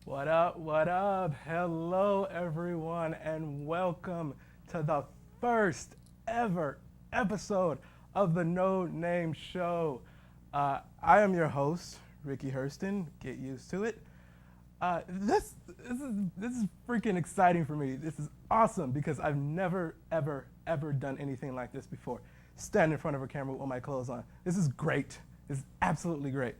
What up, what up? Hello, everyone, and welcome to the first ever episode of the No Name Show. I am your host, Ricky Hurston. Get used to it. This is freaking exciting for me. This is awesome because I've never, ever done anything like this before. Stand in front of a camera with my clothes on. This is great. This is absolutely great.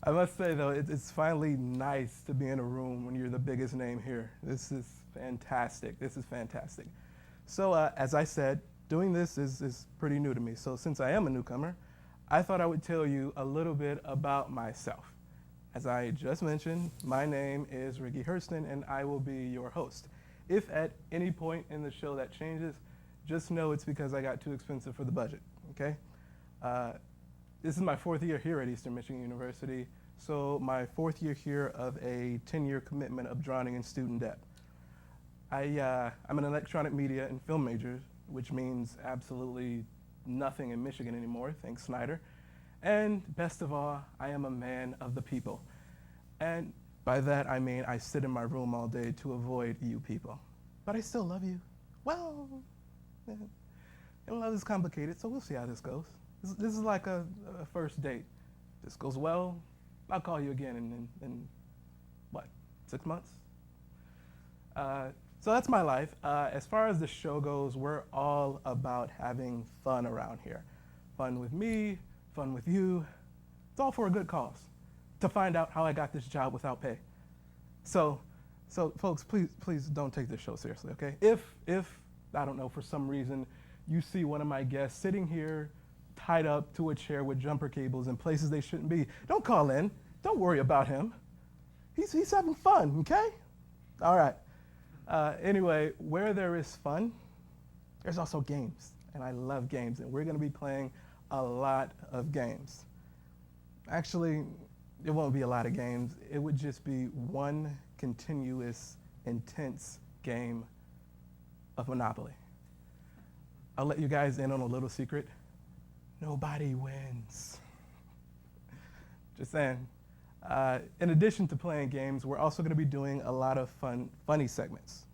I must say, though, it's finally nice to be in a room when you're the biggest name here. This is fantastic. This is fantastic. So, as I said, doing this is pretty new to me. So, since I am a newcomer, I thought I would tell you a little bit about myself. As I just mentioned, my name is Ricky Hurston, and I will be your host. If at any point in the show that changes, just know it's because I got too expensive for the budget, okay? This is my fourth year here at Eastern Michigan University, so my fourth year here of a 10-year commitment of drowning in student debt. I'm an electronic media and film major, which means absolutely nothing in Michigan anymore, thanks Snyder. And best of all, I am a man of the people. And by that I mean I sit in my room all day to avoid you people. But I still love you. Well, and love is complicated, so we'll see how this goes. This is like a first date. If this goes well, I'll call you again in what, 6 months? So that's my life. As far as the show goes, we're all about having fun around here. Fun with me, fun with you. It's all for a good cause. To find out how I got this job without pay. So folks, please don't take this show seriously, okay? If I don't know, for some reason, you see one of my guests sitting here tied up to a chair with jumper cables in places they shouldn't be, don't call in. Don't worry about him. He's having fun, okay? All right. Anyway, where there is fun, there's also games. And I love games, and we're going to be playing a lot of games. Actually, it won't be a lot of games. It would just be one continuous, intense game of Monopoly. I'll let you guys in on a little secret. Nobody wins. Just saying. In addition to playing games, we're also going to be doing a lot of funny segments.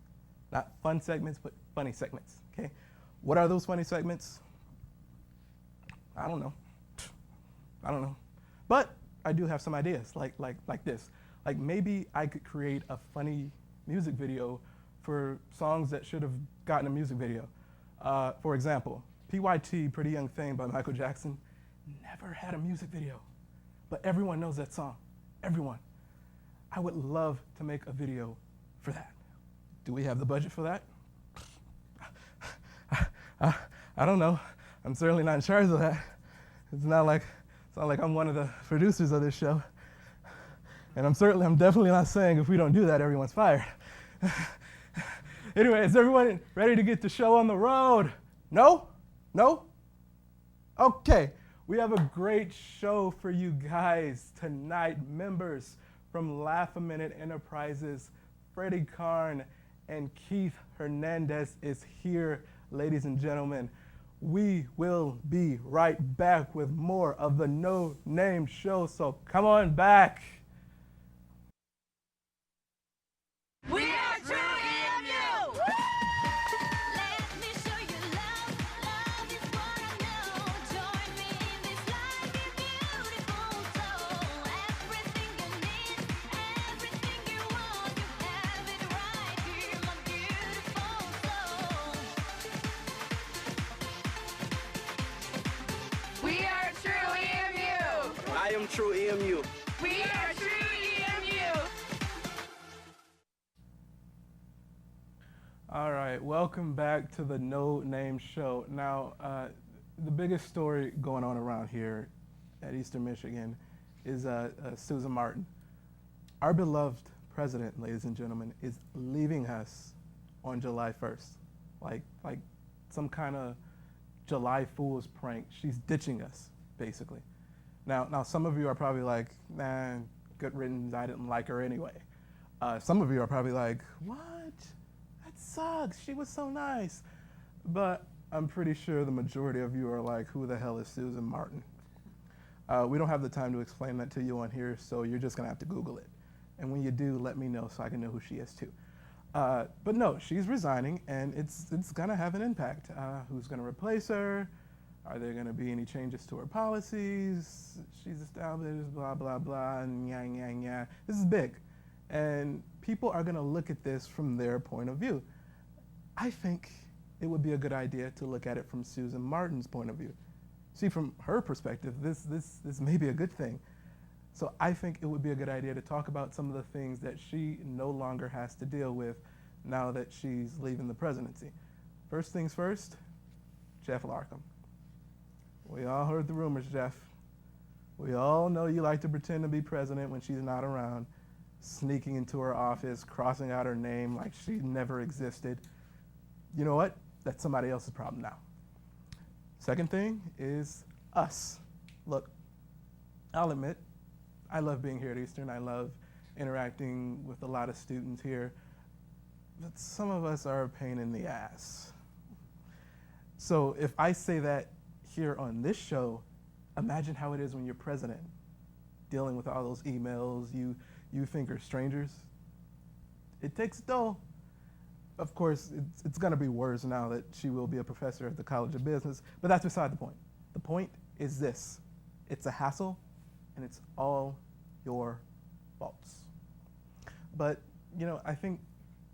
Not fun segments, but funny segments, okay? What are those funny segments? I don't know. But I do have some ideas, like this. Like maybe I could create a funny music video for songs that should have gotten a music video. For example, PYT, Pretty Young Thing by Michael Jackson, never had a music video, but everyone knows that song, everyone. I would love to make a video for that. Do we have the budget for that? I don't know. I'm certainly not in charge of that. It's not like I'm one of the producers of this show. And I'm definitely not saying if we don't do that, everyone's fired. Anyway, is everyone ready to get the show on the road? No? No? Okay, we have a great show for you guys tonight. Members from Laugh a Minute Enterprises, Freddie Karn and Keith Hernandez is here, ladies and gentlemen. We will be right back with more of the No Name Show, so come on back. We are true EMU! Let me show you love. Love is what I know. Join me in this life, you're beautiful soul. Everything you need, everything you want, you have it right here, my beautiful soul. We are true EMU! I am true EMU. We are true EMU! All right, welcome back to the No Name Show. Now, the biggest story going on around here at Eastern Michigan is Susan Martin. Our beloved president, ladies and gentlemen, is leaving us on July 1st, like some kind of July Fool's prank. She's ditching us, basically. Now, some of you are probably like, nah, good riddance. I didn't like her anyway. Some of you are probably like, what? That sucks. She was so nice. But I'm pretty sure the majority of you are like, who the hell is Susan Martin? We don't have the time to explain that to you on here, so you're just gonna have to Google it. And when you do, let me know so I can know who she is too. But no, she's resigning, and it's gonna have an impact. Who's gonna replace her? Are there gonna be any changes to her policies? She's established, blah, blah, blah, and yeah, yeah, yeah. This is big. And people are gonna look at this from their point of view. I think it would be a good idea to look at it from Susan Martin's point of view. See, from her perspective, this may be a good thing. So I think it would be a good idea to talk about some of the things that she no longer has to deal with now that she's leaving the presidency. First things first, Jeff Larkham. We all heard the rumors, Jeff. We all know you like to pretend to be president when she's not around, sneaking into her office, crossing out her name like she never existed. You know what? That's somebody else's problem now. Second thing is us. Look, I'll admit, I love being here at Eastern. I love interacting with a lot of students here. But some of us are a pain in the ass. So if I say that here on this show, imagine how it is when you're president, dealing with all those emails you think are strangers. It takes a toll. Of course, it's going to be worse now that she will be a professor at the College of Business, but that's beside the point. The point is this. It's a hassle, and it's all your faults. But, you know, I think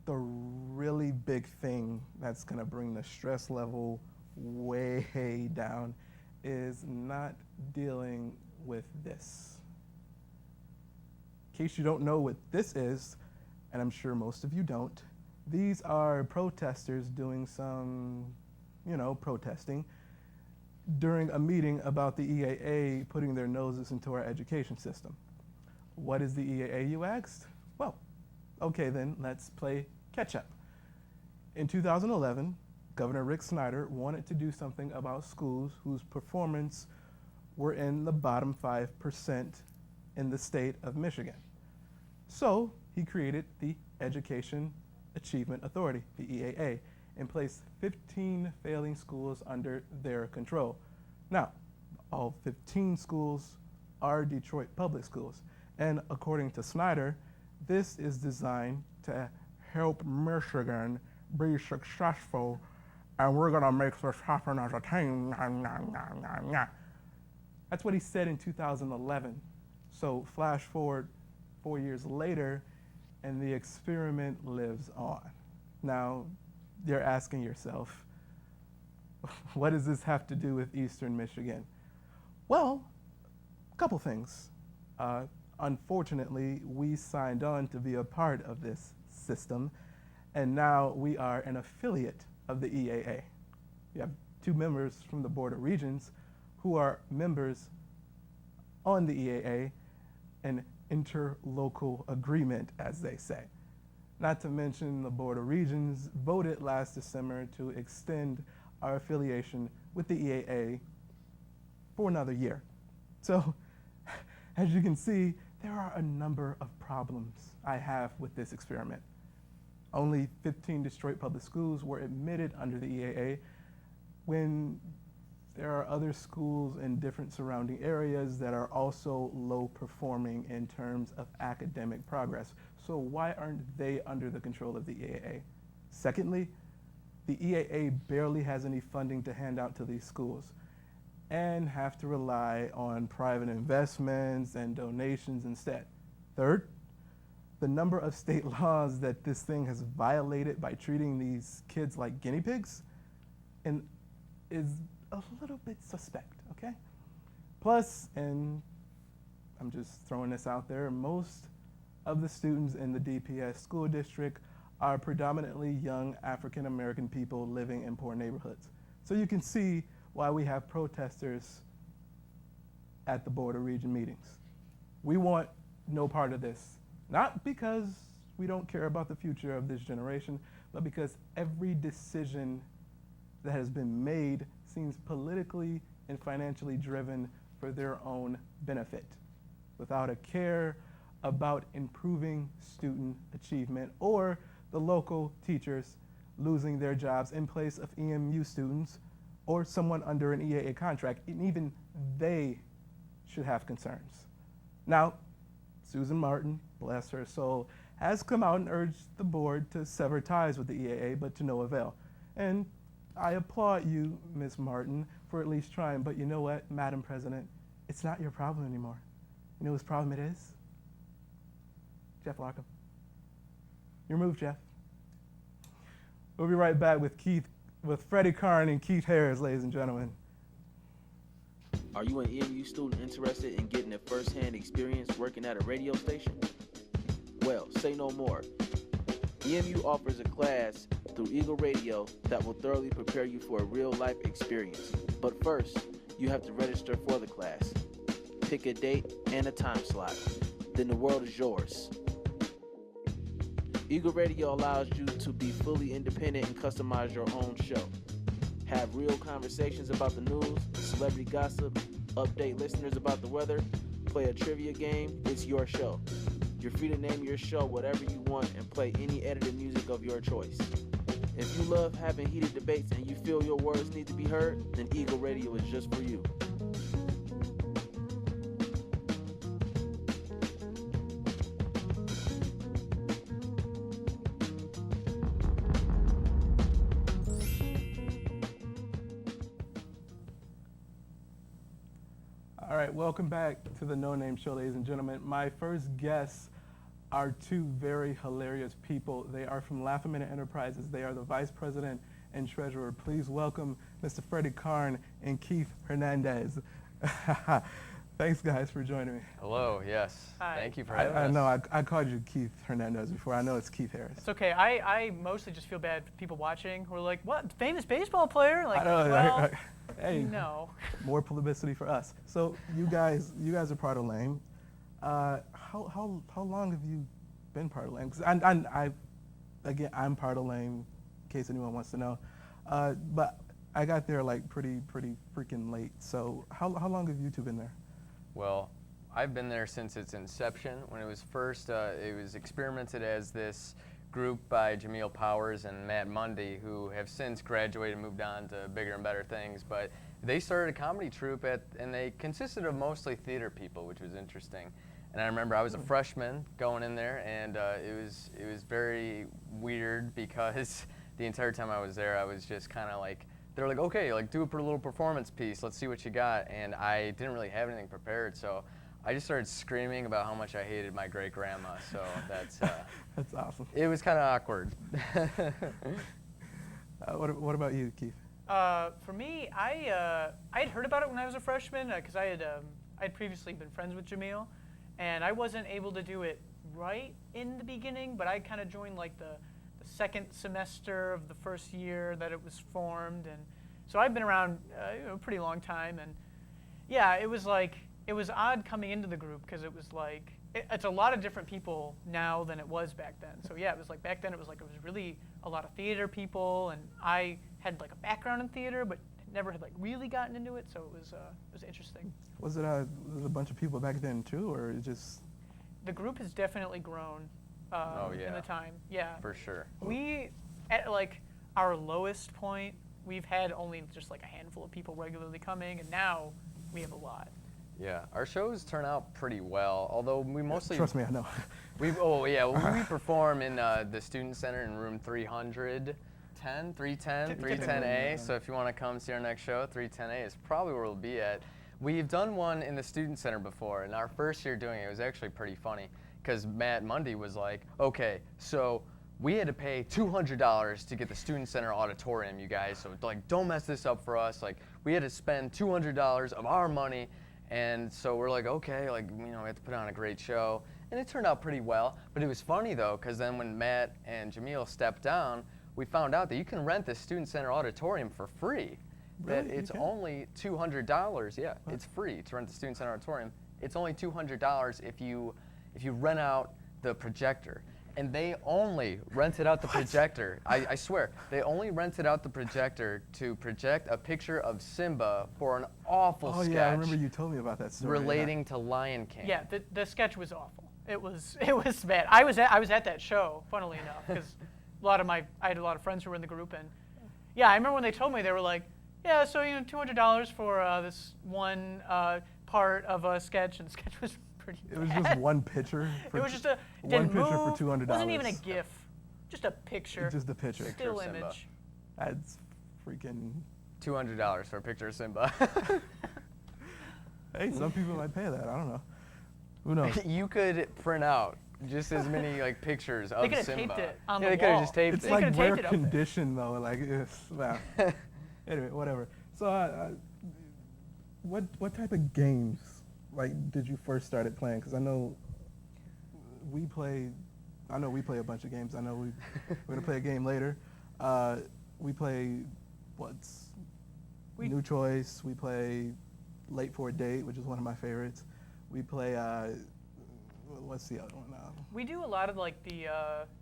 the really big thing that's going to bring the stress level way down is not dealing with this. In case you don't know what this is, and I'm sure most of you don't, these are protesters doing some, protesting during a meeting about the EAA putting their noses into our education system. What is the EAA, you asked? Well, okay then, let's play catch up. In 2011, Governor Rick Snyder wanted to do something about schools whose performance were in the bottom 5% in the state of Michigan. So he created the Education Achievement Authority, the EAA, and placed 15 failing schools under their control. Now, all 15 schools are Detroit public schools, and according to Snyder, this is designed to help Michigan be successful, and we're gonna make this happen as a team. That's what he said in 2011. So flash forward 4 years later, and the experiment lives on. Now, you're asking yourself, what does this have to do with Eastern Michigan? Well, a couple things. Unfortunately, we signed on to be a part of this system, and now we are an affiliate of the EAA. We have 2 members from the Board of Regents who are members on the EAA, an interlocal agreement, as they say. Not to mention the Board of Regents voted last December to extend our affiliation with the EAA for another year. So, as you can see, there are a number of problems I have with this experiment. Only 15 Detroit public schools were admitted under the EAA when there are other schools in different surrounding areas that are also low performing in terms of academic progress. So why aren't they under the control of the EAA? Secondly, the EAA barely has any funding to hand out to these schools and have to rely on private investments and donations instead. Third, the number of state laws that this thing has violated by treating these kids like guinea pigs is a little bit suspect, okay? Plus, and I'm just throwing this out there, most of the students in the DPS school district are predominantly young African American people living in poor neighborhoods. So you can see why we have protesters at the Board of Regent meetings. We want no part of this, not because we don't care about the future of this generation, but because every decision that has been made seems politically and financially driven for their own benefit, without a care about improving student achievement or the local teachers losing their jobs in place of EMU students or someone under an EAA contract, and even they should have concerns. Now, Susan Martin, bless her soul, has come out and urged the board to sever ties with the EAA, but to no avail. And I applaud you, Ms. Martin, for at least trying, but you know what, Madam President, it's not your problem anymore. You know whose problem it is? Jeff Larkham. Your move, Jeff. We'll be right back with Freddie Karn and Keith Harris, ladies and gentlemen. Are you an EMU student interested in getting a first-hand experience working at a radio station? Well, say no more. EMU offers a class through Eagle Radio that will thoroughly prepare you for a real-life experience. But first, you have to register for the class. Pick a date and a time slot. Then the world is yours. Eagle Radio allows you to be fully independent and customize your own show. Have real conversations about the news, celebrity gossip, update listeners about the weather, play a trivia game. It's your show. You're free to name your show whatever you want and play any edited music of your choice. If you love having heated debates and you feel your words need to be heard, then Eagle Radio is just for you. All right, welcome back to the No Name Show, ladies and gentlemen. My first guests are two very hilarious people. They are from Laugh a Minute Enterprises. They are the Vice President and Treasurer. Please welcome Mr. Freddie Karn and Keith Hernandez. Thanks, guys, for joining me. Hello, yes. Hi. Thank you for having us. I know I called you Keith Hernandez before. I know it's Keith Harris. It's okay. I mostly just feel bad for people watching who are like, what, famous baseball player? Like, I know, well, hey, no. more publicity for us. So you guys are part of Lame. How long have you been part of Lame? Because I'm part of Lame, in case anyone wants to know. But I got there like pretty freaking late. So how long have you two been there? Well, I've been there since its inception. When it was first, it was experimented as this group by Jameel Powers and Matt Mundy, who have since graduated and moved on to bigger and better things. But they started a comedy troupe, and they consisted of mostly theater people, which was interesting. And I remember I was a freshman going in there, and it was very weird because the entire time I was there, I was just kind of like, they were like, okay, like do a little performance piece, let's see what you got. And I didn't really have anything prepared, so I just started screaming about how much I hated my great grandma. So that's That's awesome. it was kind of awkward. What about you, Keith? For me, I had heard about it when I was a freshman because I had previously been friends with Jameel, and I wasn't able to do it right in the beginning, but I kind of joined like the second semester of the first year that it was formed, and so I've been around a pretty long time, and yeah, it was odd coming into the group because it was like it's a lot of different people now than it was back then. So yeah, it was like back then it was really a lot of theater people, and I had like a background in theater, but never had like really gotten into it, so it was interesting. Was it a bunch of people back then too, or it just? The group has definitely grown Oh, in yeah. the time. Yeah. For sure. We, at like our lowest point, we've had only just like a handful of people regularly coming, and now we have a lot. Yeah, our shows turn out pretty well, although we mostly Trust me, I know. we perform in the student center in room 310, 310A. So if you want to come see our next show, 310A is probably where we'll be at. We've done one in the student center before, and our first year doing it was actually pretty funny because Matt Mundy was like, okay, so we had to pay $200 to get the student center auditorium, you guys. So like, don't mess this up for us. Like, we had to spend $200 of our money. And so we're like, okay, like, we have to put on a great show. And it turned out pretty well. But it was funny, though, because then when Matt and Jamil stepped down, we found out that you can rent the Student Center Auditorium for free. Really? That You it's can? only $200. Yeah, it's free to rent the Student Center Auditorium. It's only $200 if you rent out the projector. And they only rented out the projector. I swear, they only rented out the projector to project a picture of Simba for an awful Oh sketch yeah, I remember you told me about that story. yeah. relating to Lion King. Yeah, the sketch was awful. It was bad. I was at that show, funnily enough, because I had a lot of friends who were in the group, and yeah, I remember when they told me, they were like, yeah, so $200 for this one part of a sketch, and the sketch was pretty It was bad. just one picture. It was just a one didn't picture move, for $200. wasn't even a GIF, just a picture, Just a picture. still of Simba. image. That's freaking. $200 for a picture of Simba. Hey, some people might pay that. I don't know. Who knows? You could print out just as many like pictures of They could have Simba. taped it on yeah, the they could have wall. just taped It's it. They like could've rare taped it up there. condition though. Like, wow. Anyway, whatever. So, what type of games like did you first started playing? Because I know we play a bunch of games. I know we're gonna play a game later. We play New Choice. We play Late for a Date, which is one of my favorites. We play what's the other one? We do a lot of like the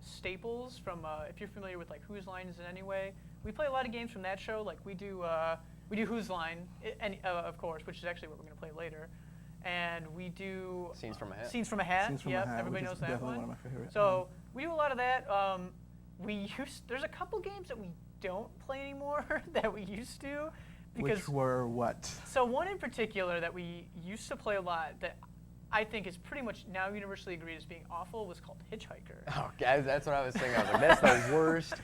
staples from if you're familiar with like Whose Line Is It Anyway. We play a lot of games from that show. Like we do Whose Line, of course, which is actually what we're gonna play later, and we do Scenes from a Hat. Scenes from a Hat. Scenes from a Yep, Hat, everybody which knows is that definitely one. one of my favorites. So we do a lot of that. There's a couple games that we don't play anymore that we used to, because Which were what? so one in particular that we used to play a lot that I think is pretty much now universally agreed as being awful was called Hitchhiker. Oh, guys, that's what I was thinking. I was like, that's the worst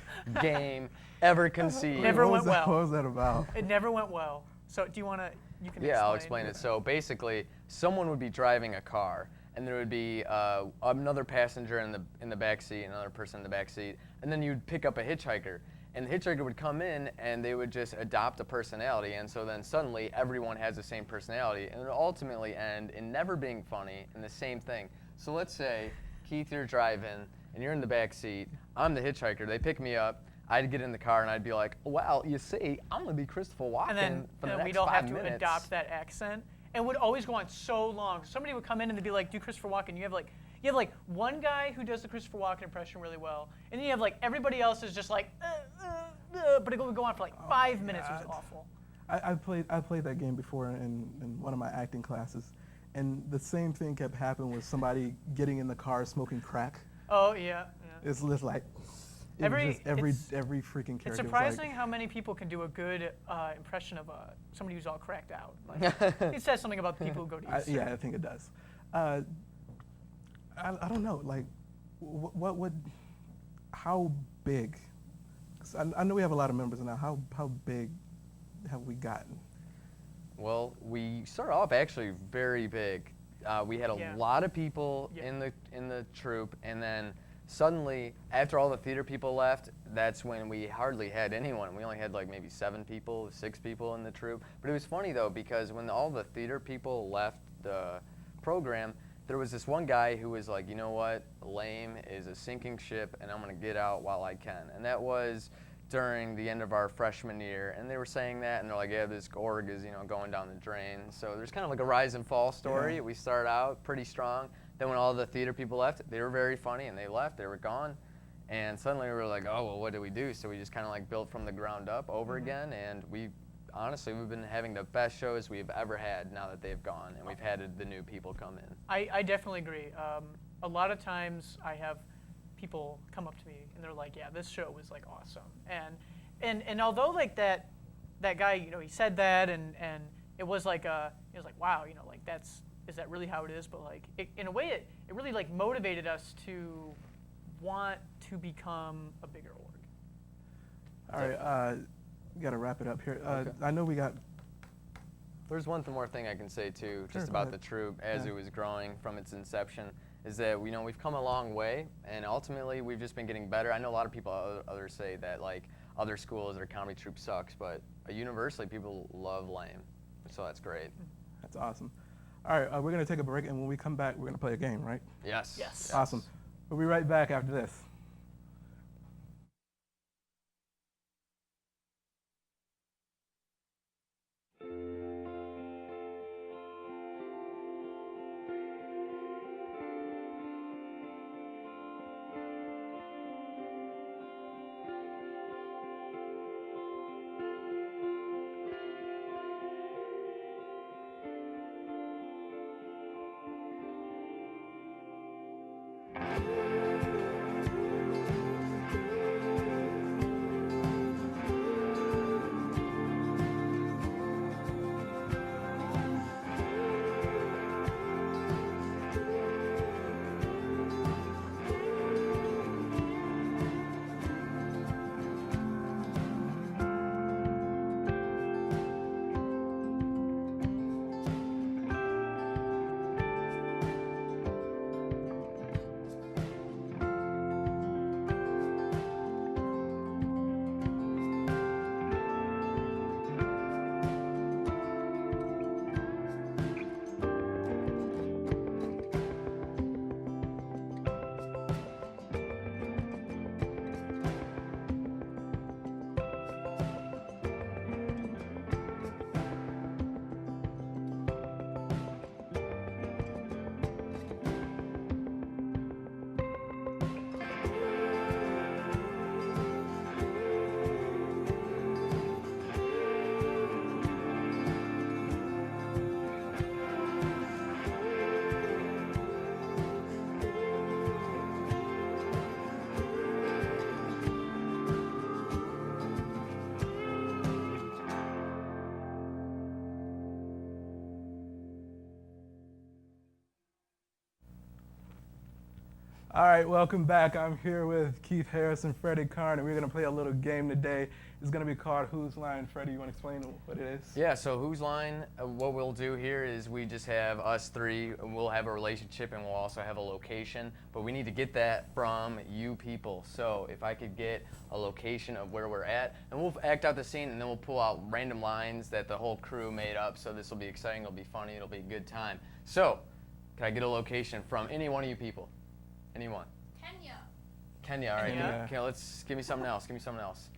game ever conceived. Never What was went that- well. What was that about? It never went well. So do you want to? You can. Yeah, I'll explain it. So basically, someone would be driving a car, and there would be another passenger in the back seat, another person in the back seat, and then you'd pick up a hitchhiker, and the hitchhiker would come in, and they would just adopt a personality, and so then suddenly everyone has the same personality, and it would ultimately end in never being funny and the same thing. So let's say, Keith, you're driving, and you're in the back seat. I'm the hitchhiker. They pick me up. I'd get in the car and I'd be like, well, you see, I'm going to be Christopher Walken And then for the next we'd all 5 have to minutes. adopt that accent, and it would always go on so long. Somebody would come in and they'd be like, "Do Christopher Walken." You have like one guy who does the Christopher Walken impression really well, and then you have like everybody else is just like, but it would go on for like 5 minutes. It was God. awful. I played that game before in one of my acting classes, and the same thing kept happening with somebody getting in the car smoking crack. Oh yeah. yeah. It's just like Every- every it's- freaking character. It's was surprising like, how many people can do a good impression of somebody who's all cracked out. Like, it says something about the people who go to East. yeah, I think it does. I don't know. Like, what would, how big? 'Cause I know we have a lot of members now. How big have we gotten? Well, we started off actually very big. We had a Yeah. lot of people Yeah. in the troupe, and then suddenly, after all the theater people left, that's when we hardly had anyone. We only had like maybe 7 people, 6 people in the troupe. But it was funny though, because when all the theater people left the program, there was this one guy who was like, you know what, lame is a sinking ship, and I'm gonna get out while I can. And that was during the end of our freshman year, and they were saying that, and they're like, yeah, this org is, going down the drain. So there's kind of like a rise and fall story. Yeah. We started out pretty strong. Then when all the theater people left, they were very funny, and they left, they were gone. And suddenly we were like, oh, well, what do we do? So we just kind of like built from the ground up over again, and we've been having the best shows we've ever had now that they've gone, and we've had the new people come in. I definitely agree. A lot of times I have people come up to me and they're like, "Yeah, this show was like awesome." And although like that guy, he said that and it was like it was like, wow, like is that really how it is? But like in a way it really like motivated us to want to become a bigger org. All right, we got to wrap it up here. Okay. I know we got. There's one more thing I can say too, Sure, just go about ahead. the troupe as Yeah. it was growing from its inception, is that we've come a long way, and ultimately we've just been getting better. I know a lot of people, others say that like other schools, their comedy troupe sucks, but universally people love lame, so that's great. That's awesome. All right, we're going to take a break, and when we come back, we're going to play a game, right? Yes. Yes. Awesome. We'll be right back after this. All right, welcome back. I'm here with Keith Harris and Freddie Karn, and we're going to play a little game today. It's going to be called Whose Line? Freddie, you want to explain what it is? Yeah, so Whose Line, what we'll do here is we just have us three, and we'll have a relationship, and we'll also have a location, but we need to get that from you people. So if I could get a location of where we're at, and we'll act out the scene, and then we'll pull out random lines that the whole crew made up, so this will be exciting, it'll be funny, it'll be a good time. So, can I get a location from any one of you people? Anyone? Kenya, all right. Kenya. Okay, let's give me something else. Australia.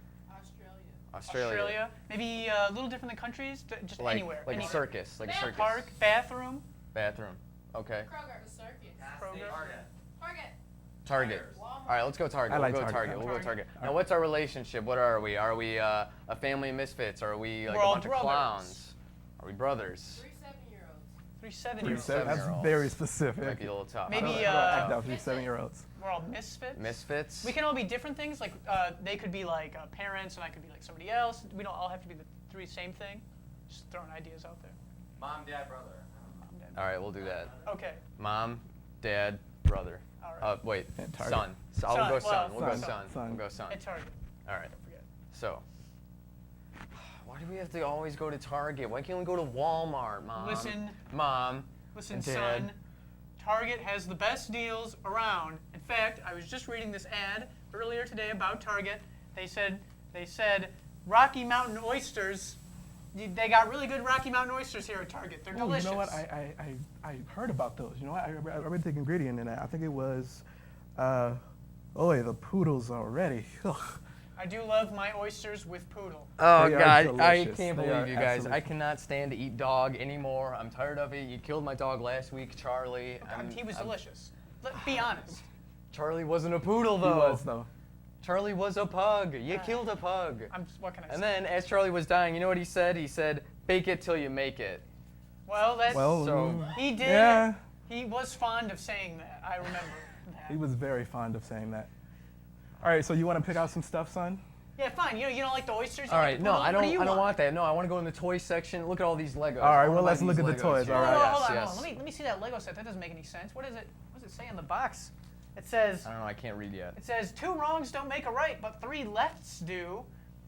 Australia. Maybe a little different than countries. Just Like, anywhere. Like a Anywhere. circus. Like a circus. Park, bathroom. Bathroom. Okay. Kroger. Target. All right, let's go Target. I like we'll go Target. Target. We'll go Target. Target. Now, what's our relationship? What are we? Are we a family of misfits? Are we like We're a all bunch brothers. of clowns? Are we brothers? 3 7-year-olds. That's 7-year-olds. very Might specific. be a little tough. Maybe, I don't act out 3 7-year-olds. We're all misfits. Misfits? We can all be different things. Like they could be like parents, and I could be like somebody else. We don't all have to be the three same thing. Just throwing ideas out there. Mom, dad, brother. Mom, dad. All right, we'll do that. Okay. Mom, dad, brother. All right. Wait, And Target. son. So I'll Son, go well, son. We'll go son. son. Son. We'll go son. At Target. All right. Don't forget. So, why do we have to always go to Target? Why can't we go to Walmart, Mom? Mom. Listen, and Dad. son. Target has the best deals around. In fact, I was just reading this ad earlier today about Target. They said Rocky Mountain oysters. They got really good Rocky Mountain oysters here at Target. They're Oh, delicious. you know what? I heard about those. You know what? I read the ingredient in that. I think it was, the poodles already. Ugh. I do love my oysters with poodle. Oh They are God, I delicious. can't They believe are you guys. absolutely- I cannot stand to eat dog anymore. I'm tired of it. You killed my dog last week, Charlie. He was delicious. Let's be honest. Charlie wasn't a poodle He though. was, though. Charlie was a pug. You killed a pug. What can I say? And then, as Charlie was dying, you know what he said? He said, "Bake it till you make it." Well, that's Well, So- he did. yeah. He was fond of saying that. I remember that. He was very fond of saying that. All right, so you want to pick out some stuff, son? Yeah, fine. You don't like the oysters? You All like right, the no, poodle? I What do don't. you I don't want that. No, I want to go in the toy section. Look at all these Legos. All right, I wanna well, buy let's these look at the Legos toys, here. all Hold right. on, Yes, hold on, yes. hold on. Let me see that Lego set. That doesn't make any sense. What does it say on the box? It says I don't know. I can't read yet. 2 wrongs don't make a right, but 3 lefts do.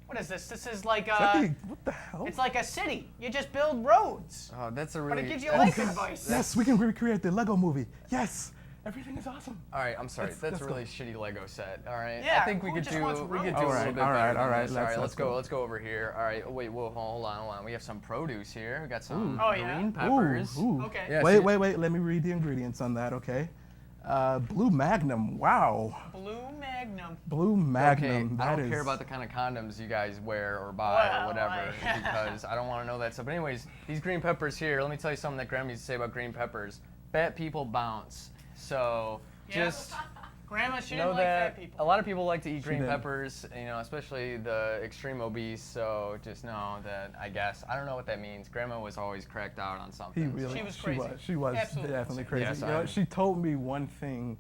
What is this? This is like What the hell? it's like a city. You just build roads. Oh, that's a But really. it gives you that's- life advice. Yes, we can recreate the Lego movie. Yes. Everything is awesome. All right, I'm sorry. Let's That's a go. really shitty Lego set. All right. Yeah, I think we who could just do wants a room? little All right, bit all better right, than all right, this. let's Let's go. Let's go over here. All right. Wait. Whoa. Hold on. We have some produce here. We got some Oh, yeah? green peppers. Ooh. Okay. Yeah, Wait, see- wait. Let me read the ingredients on that, okay? Blue Magnum. Wow. Blue Magnum. Blue Okay, Magnum. I That don't is- care about the kind of condoms you guys wear or buy Well, or whatever I- because I don't want to know that stuff. But anyways, these green peppers here. Let me tell you something that Grandma used to say about green peppers. Fat people bounce. So Yeah. just Grandma, she know didn't like that fat a people. lot of people like to eat green did. peppers, especially the extreme obese. So just know that I guess I don't know what that means. Grandma was always cracked out on something. He really, She was crazy. She was Absolutely definitely crazy. crazy. Yes, You know, I'm- she told me one thing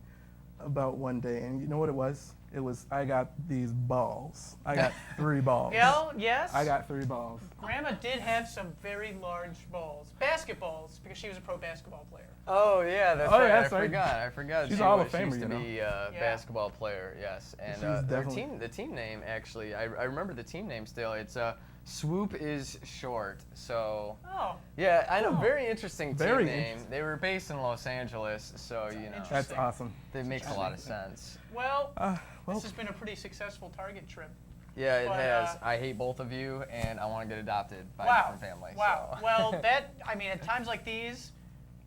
about one day, and you know what it was? It was I got these balls. I got 3 balls. Yes. I got 3 balls. Grandma did have some very large balls, basketballs, because she was a pro basketball player. Oh yeah, that's Oh, right. yeah, I that's right. forgot. I forgot. She's she a Hall of was- she Famer, used to you know. be a Yeah. basketball player. Yes, and She's their definitely- the team name actually. I remember the team name still. It's Swoop is short. So Oh, yeah, I know. Oh. Very interesting team Very name. interesting. They were based in Los Angeles, so you know Interesting. That's awesome. that makes a lot of sense. well, Well, this has been a pretty successful Target trip. Yeah, it But, has. I hate both of you, and I want to get adopted by a Wow. different family. Wow. So. Well, I mean, at times like these,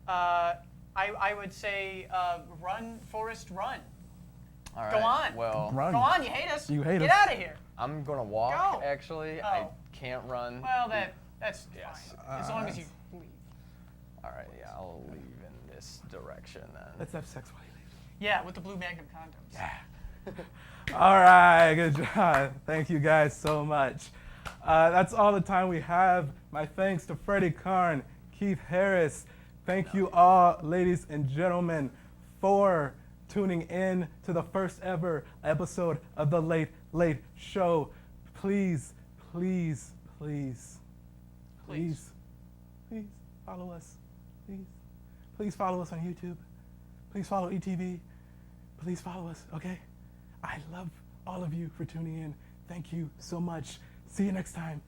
I would say run, Forrest, run. All right. Go on. Well, run. Go on, you hate us. You hate Get us. out of here. I'm gonna walk. Go. Actually, I Oh. can't run. Well, that's Yes. fine. As long as you leave. All right, yeah, I'll leave in this direction then. let's have sex while you leave. Yeah, with the blue Magnum condoms. All right, good job. Thank you guys so much. That's all the time we have. My thanks to Freddie Karn, Keith Harris. Thank you all, ladies and gentlemen, for tuning in to the first ever episode of The Late Late Show. Please, please, please, please, please follow us. Please. Please follow us on YouTube. Please follow ETV. Please follow us, okay? I love all of you for tuning in. Thank you so much. See you next time.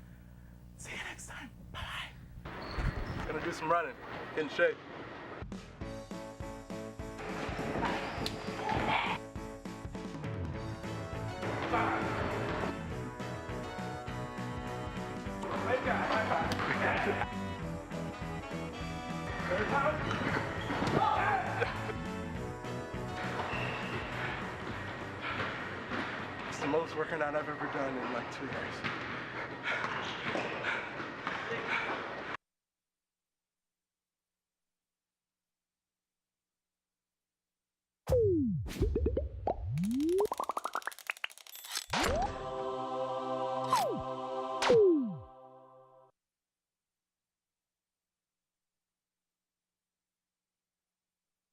See you next time. Bye-bye. Gonna do some running. Get in shape. It's the most working out I've ever done in like 2 years.